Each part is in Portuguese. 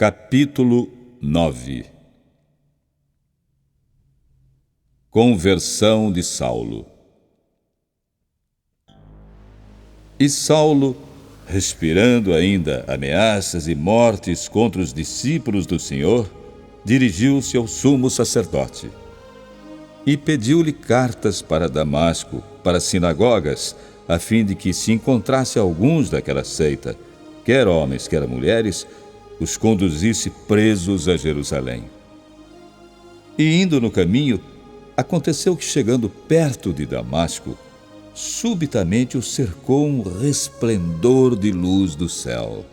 Capítulo 9. Conversão de Saulo. E Saulo, respirando ainda ameaças e mortes contra os discípulos do Senhor, dirigiu-se ao sumo sacerdote e pediu-lhe cartas para Damasco, para as sinagogas, a fim de que se encontrasse alguns daquela seita, quer homens, quer mulheres, os conduzisse presos a Jerusalém. E indo no caminho, aconteceu que, chegando perto de Damasco, subitamente o cercou um resplendor de luz do céu.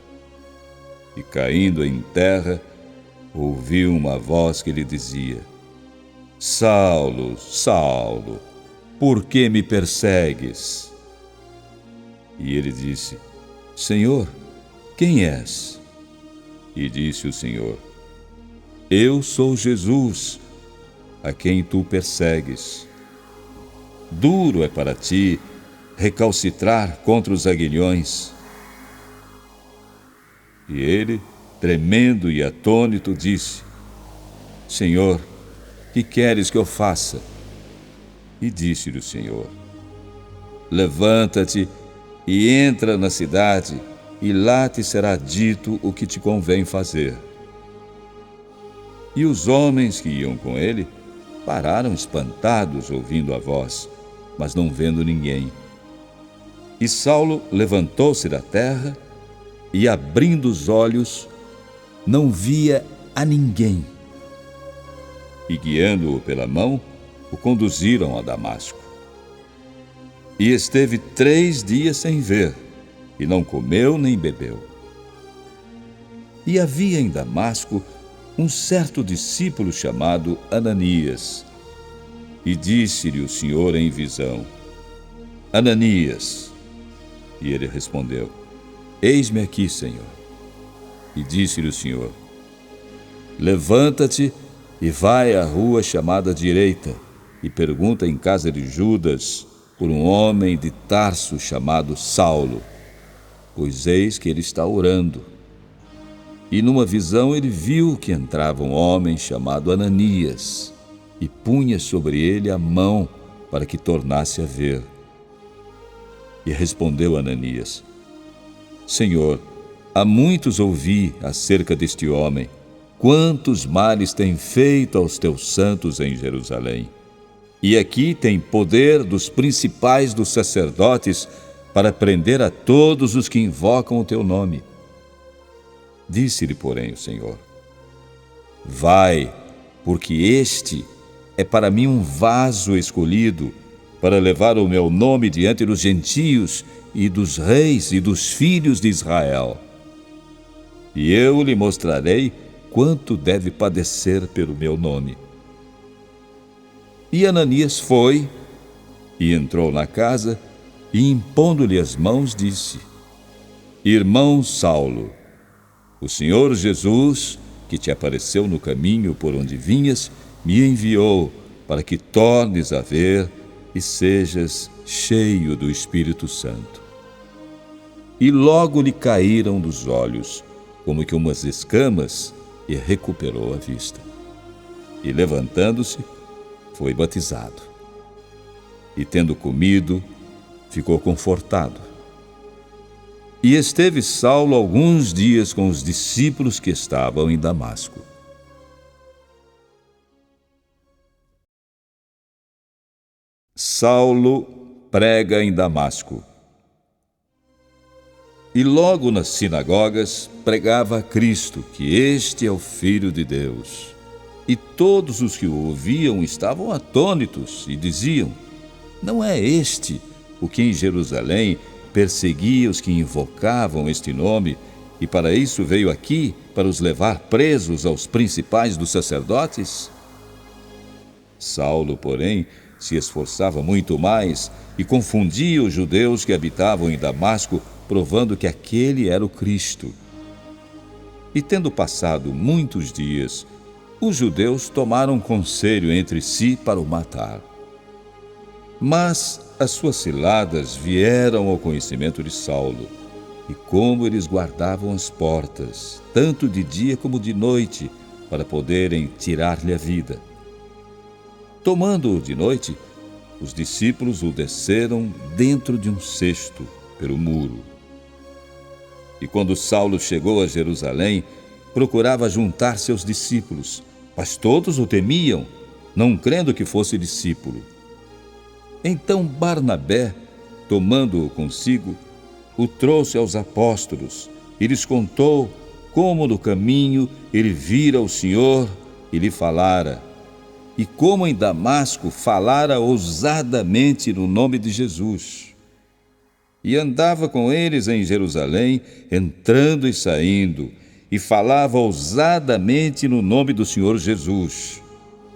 E caindo em terra, ouviu uma voz que lhe dizia: Saulo, Saulo, por que me persegues? E ele disse: Senhor, quem és? E disse o Senhor: Eu sou Jesus, a quem tu persegues. Duro é para ti recalcitrar contra os aguilhões. E ele, tremendo e atônito, disse: Senhor, que queres que eu faça? E disse-lhe o Senhor: Levanta-te e entra na cidade, e lá te será dito o que te convém fazer. E os homens que iam com ele pararam espantados, ouvindo a voz, mas não vendo ninguém. E Saulo levantou-se da terra e, abrindo os olhos, não via a ninguém. E, guiando-o pela mão, o conduziram a Damasco. E esteve 3 dias sem ver, e não comeu nem bebeu. E havia em Damasco um certo discípulo chamado Ananias. E disse-lhe o Senhor em visão: Ananias. E ele respondeu: Eis-me aqui, Senhor. E disse-lhe o Senhor: Levanta-te e vai à rua chamada Direita, e pergunta em casa de Judas por um homem de Tarso chamado Saulo, pois eis que ele está orando. E numa visão ele viu que entrava um homem chamado Ananias, e punha sobre ele a mão para que tornasse a ver. E respondeu Ananias: Senhor, há muitos ouvi acerca deste homem, quantos males tem feito aos teus santos em Jerusalém. E aqui tem poder dos principais dos sacerdotes para prender a todos os que invocam o teu nome. Disse-lhe, porém, o Senhor: Vai, porque este é para mim um vaso escolhido para levar o meu nome diante dos gentios e dos reis e dos filhos de Israel. E eu lhe mostrarei quanto deve padecer pelo meu nome. E Ananias foi e entrou na casa, e impondo-lhe as mãos, disse: Irmão Saulo, o Senhor Jesus, que te apareceu no caminho por onde vinhas, me enviou para que tornes a ver e sejas cheio do Espírito Santo. E logo lhe caíram dos olhos, como que umas escamas, e recuperou a vista. E levantando-se, foi batizado. E tendo comido, ficou confortado. E esteve Saulo alguns dias com os discípulos que estavam em Damasco. Saulo prega em Damasco. E logo nas sinagogas pregava a Cristo, que este é o Filho de Deus. E todos os que o ouviam estavam atônitos e diziam: Não é este o que em Jerusalém perseguia os que invocavam este nome, e para isso veio aqui, para os levar presos aos principais dos sacerdotes? Saulo, porém, se esforçava muito mais e confundia os judeus que habitavam em Damasco, provando que aquele era o Cristo. E tendo passado muitos dias, os judeus tomaram conselho entre si para o matar. Mas as suas ciladas vieram ao conhecimento de Saulo, e como eles guardavam as portas, tanto de dia como de noite, para poderem tirar-lhe a vida. Tomando-o de noite, os discípulos o desceram dentro de um cesto, pelo muro. E quando Saulo chegou a Jerusalém, procurava juntar seus discípulos, mas todos o temiam, não crendo que fosse discípulo. Então Barnabé, tomando-o consigo, o trouxe aos apóstolos e lhes contou como no caminho ele vira o Senhor e lhe falara, e como em Damasco falara ousadamente no nome de Jesus. E andava com eles em Jerusalém, entrando e saindo, e falava ousadamente no nome do Senhor Jesus.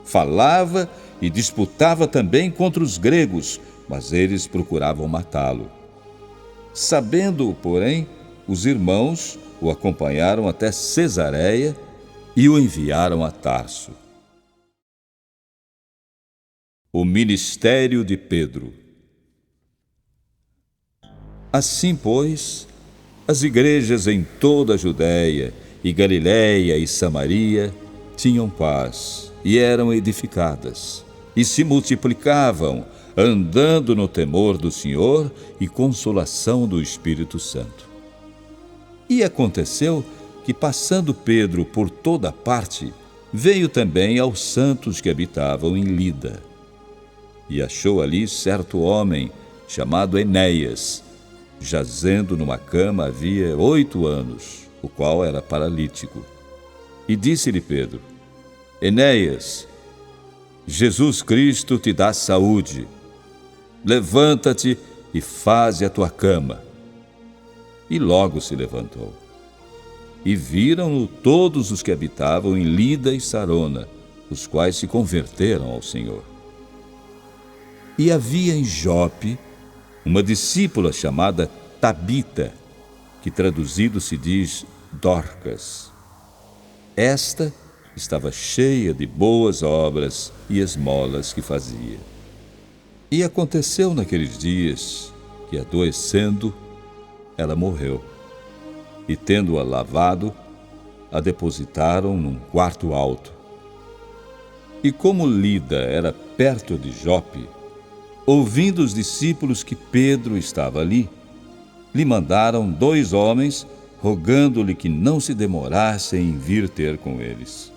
Falava e disputava também contra os gregos, mas eles procuravam matá-lo. Sabendo-o, porém, os irmãos o acompanharam até Cesareia e o enviaram a Tarso. O ministério de Pedro. Assim, pois, as igrejas em toda a Judéia e Galiléia e Samaria tinham paz e eram edificadas, e se multiplicavam, andando no temor do Senhor e consolação do Espírito Santo. E aconteceu que, passando Pedro por toda parte, veio também aos santos que habitavam em Lida. E achou ali certo homem, chamado Enéias, jazendo numa cama havia 8 anos, o qual era paralítico. E disse-lhe Pedro: Enéias, Jesus Cristo te dá saúde. Levanta-te e faze a tua cama. E logo se levantou. E viram-no todos os que habitavam em Lida e Sarona, os quais se converteram ao Senhor. E havia em Jope uma discípula chamada Tabita, que traduzido se diz Dorcas. Esta estava cheia de boas obras e esmolas que fazia. E aconteceu naqueles dias que, adoecendo, ela morreu. E tendo-a lavado, a depositaram num quarto alto. E como Lida era perto de Jope, ouvindo os discípulos que Pedro estava ali, lhe mandaram 2 homens, rogando-lhe que não se demorasse em vir ter com eles.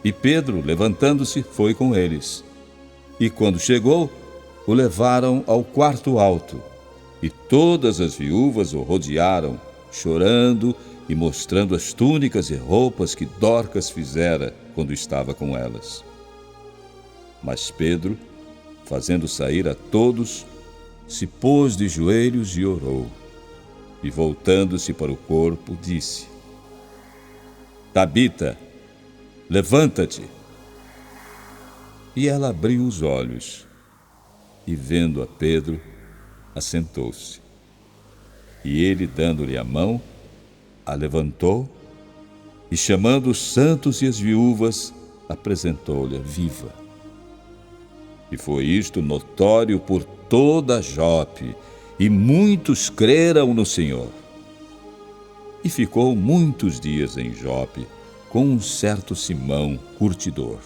E Pedro, levantando-se, foi com eles. E quando chegou, o levaram ao quarto alto, e todas as viúvas o rodearam, chorando e mostrando as túnicas e roupas que Dorcas fizera quando estava com elas. Mas Pedro, fazendo sair a todos, se pôs de joelhos e orou. E voltando-se para o corpo, disse: Tabita, levanta-te. E ela abriu os olhos, e vendo a Pedro, assentou-se. E ele, dando-lhe a mão, a levantou, e chamando os santos e as viúvas, apresentou-lhe viva. E foi isto notório por toda Jope, e muitos creram no Senhor. E ficou muitos dias em Jope com um certo Simão, curtidor.